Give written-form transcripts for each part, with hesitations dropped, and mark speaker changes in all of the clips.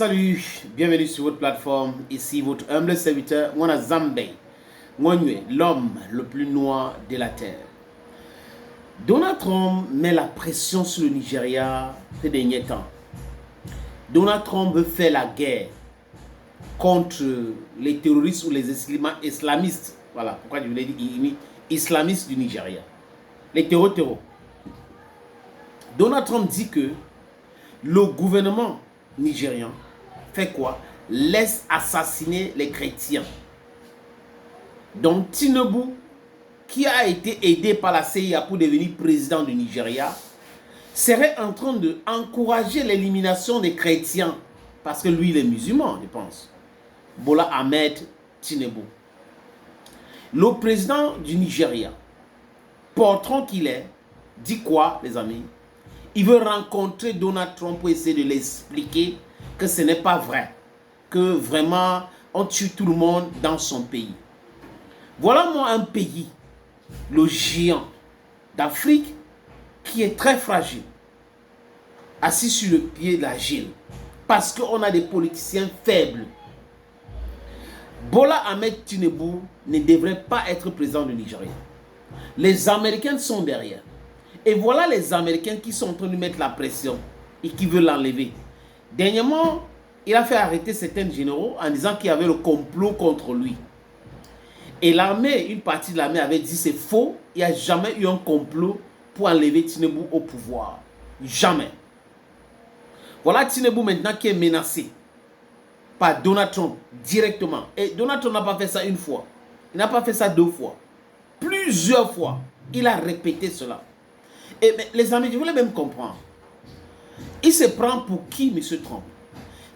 Speaker 1: Salut, bienvenue sur votre plateforme. Ici votre humble serviteur, Mwana Zambe, Mwanwe, l'homme le plus noir de la terre. Donald Trump met la pression sur le Nigeria ces derniers temps. Donald Trump veut faire la guerre contre les terroristes ou les islamistes. Voilà pourquoi je voulais dire islamistes du Nigeria. Les terreaux. Donald Trump dit que le gouvernement nigérian fait quoi? Laisse assassiner les chrétiens. Donc Tinubu, qui a été aidé par la CIA pour devenir président du Nigeria, serait en train d'encourager l'élimination des chrétiens, parce que lui il est musulman, je pense. Bola Ahmed Tinubu, le président du Nigeria, portant qu'il est, dit quoi les amis? Il veut rencontrer Donald Trump pour essayer de l'expliquer que ce n'est pas vrai, que vraiment on tue tout le monde dans son pays. Voilà moi un pays, le géant d'Afrique, qui est très fragile, assis sur le pied de l'argile, parce qu'on a des politiciens faibles. Bola Ahmed Tinubu ne devrait pas être président du Nigeria. Les Américains sont derrière. Et voilà les Américains qui sont en train de mettre la pression et qui veulent l'enlever. Dernièrement, il a fait arrêter certains généraux en disant qu'il y avait le complot contre lui. Et l'armée, une partie de l'armée avait dit c'est faux, il n'y a jamais eu un complot pour enlever Tinubu au pouvoir. Jamais. Voilà Tinubu maintenant qui est menacé par Donald Trump directement. Et Donald Trump n'a pas fait ça une fois. Il n'a pas fait ça deux fois. Plusieurs fois, il a répété cela. Et les amis, je voulais même comprendre. Il se prend pour qui, M. Trump?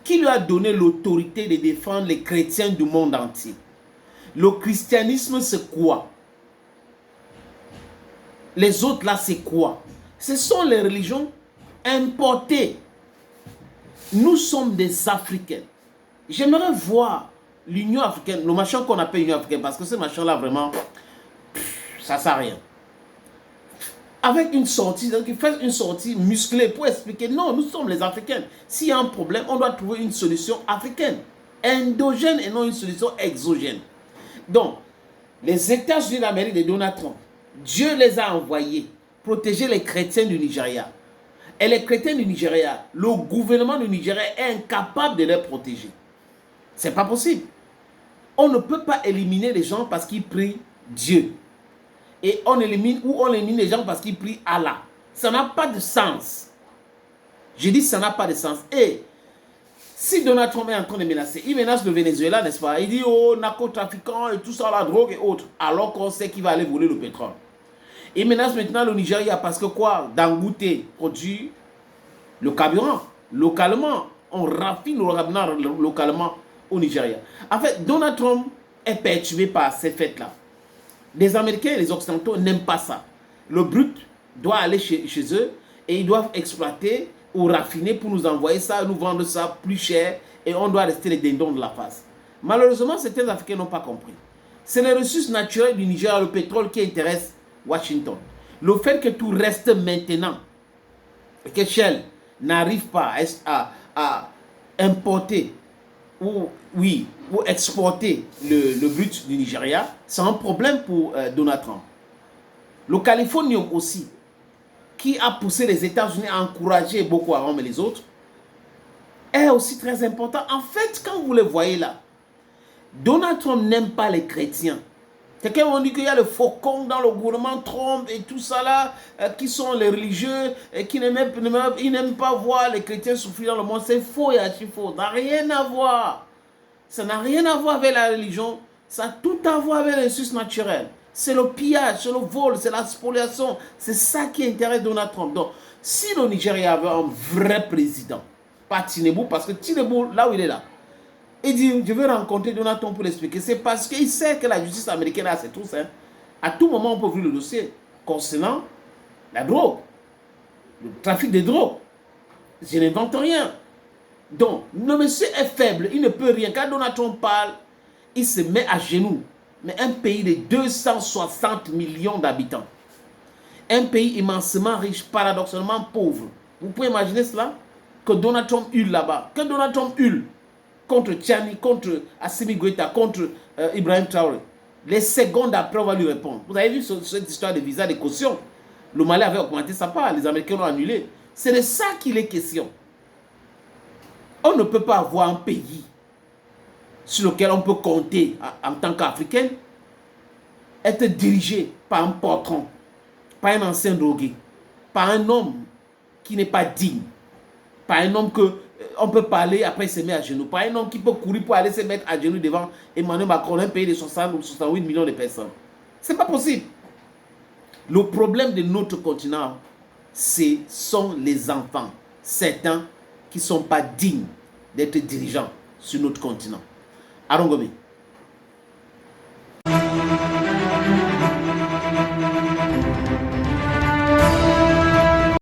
Speaker 1: Qui lui a donné l'autorité de défendre les chrétiens du monde entier? Le christianisme, c'est quoi? Les autres, là, c'est quoi? Ce sont les religions importées. Nous sommes des Africains. J'aimerais voir l'Union africaine, le machin qu'on appelle l'Union africaine, parce que ce machin-là, vraiment, ça ne sert à rien. Avec une sortie, donc il fait une sortie musclée pour expliquer, non, nous sommes les Africains. S'il y a un problème, on doit trouver une solution africaine, endogène et non une solution exogène. Donc, les États-Unis d'Amérique de Donald Trump, Dieu les a envoyés protéger les chrétiens du Nigeria. Et les chrétiens du Nigeria, le gouvernement du Nigeria est incapable de les protéger. C'est pas possible. On ne peut pas éliminer les gens parce qu'ils prient Dieu. Et on élimine les gens parce qu'ils prient Allah. Ça n'a pas de sens. Je dis ça n'a pas de sens. Et si Donald Trump est en train de menacer, il menace le Venezuela, n'est-ce pas? Il dit, oh, narcotrafiquants et tout ça, la drogue et autres, alors qu'on sait qu'il va aller voler le pétrole. Il menace maintenant le Nigeria parce que quoi? Dangote produit le carburant localement. On raffine le carburant localement au Nigeria. En fait, Donald Trump est perturbé par ces faits-là. Les Américains et les Occidentaux n'aiment pas ça. Le brut doit aller chez eux et ils doivent exploiter ou raffiner pour nous envoyer ça, nous vendre ça plus cher et on doit rester les dindons de la face. Malheureusement, certains Africains n'ont pas compris. C'est les ressources naturelles du Nigeria, le pétrole qui intéresse Washington. Le fait que tout reste maintenant et que Shell n'arrive pas à importer ou exporter le brut du Nigeria, c'est un problème pour Donald Trump. Le Californium aussi, qui a poussé les États-Unis à encourager Boko Haram et les autres, est aussi très important. En fait, quand vous le voyez là, Donald Trump n'aime pas les chrétiens. Quelqu'un m'a dit qu'il y a le faucon dans le gouvernement Trump et tout ça là, qui sont les religieux, et qui n'aiment pas voir les chrétiens souffrir dans le monde. C'est faux et archi-faux. Ça n'a rien à voir. Ça n'a rien à voir avec la religion. Ça a tout à voir avec les ressources naturelles. C'est le pillage, c'est le vol, c'est la spoliation. C'est ça qui intéresse Donald Trump. Donc, si le Nigeria avait un vrai président, pas Tinubu, parce que Tinubu, là où il est là, il dit, je veux rencontrer Donald Trump pour l'expliquer. C'est parce qu'il sait que la justice américaine a ses trousses. Hein. À tout moment, on peut ouvrir le dossier concernant la drogue, le trafic de drogue. Je n'invente rien. Donc, le monsieur est faible, il ne peut rien. Quand Donald Trump parle, il se met à genoux. Mais un pays de 260 millions d'habitants, un pays immensément riche, paradoxalement pauvre. Vous pouvez imaginer cela? que Donald Trump hurle là-bas, que Donald Trump hurle contre Tchani, contre Assimi Goïta, contre Ibrahim Traoré. Les secondes après, on va lui répondre. Vous avez vu cette histoire de visa de caution? Le Mali avait augmenté sa part, les Américains l'ont annulé. C'est de ça qu'il est question. On ne peut pas avoir un pays sur lequel on peut compter en tant qu'Africain, être dirigé par un patron, par un ancien drogué, par un homme qui n'est pas digne, par un homme que on peut parler après il se met à genoux, par un homme qui peut courir pour aller se mettre à genoux devant Emmanuel Macron, un pays de 60 ou 68 millions de personnes. C'est pas possible. Le problème de notre continent, ce sont les enfants, certains qui ne sont pas dignes d'être dirigeants sur notre continent. Arongomi.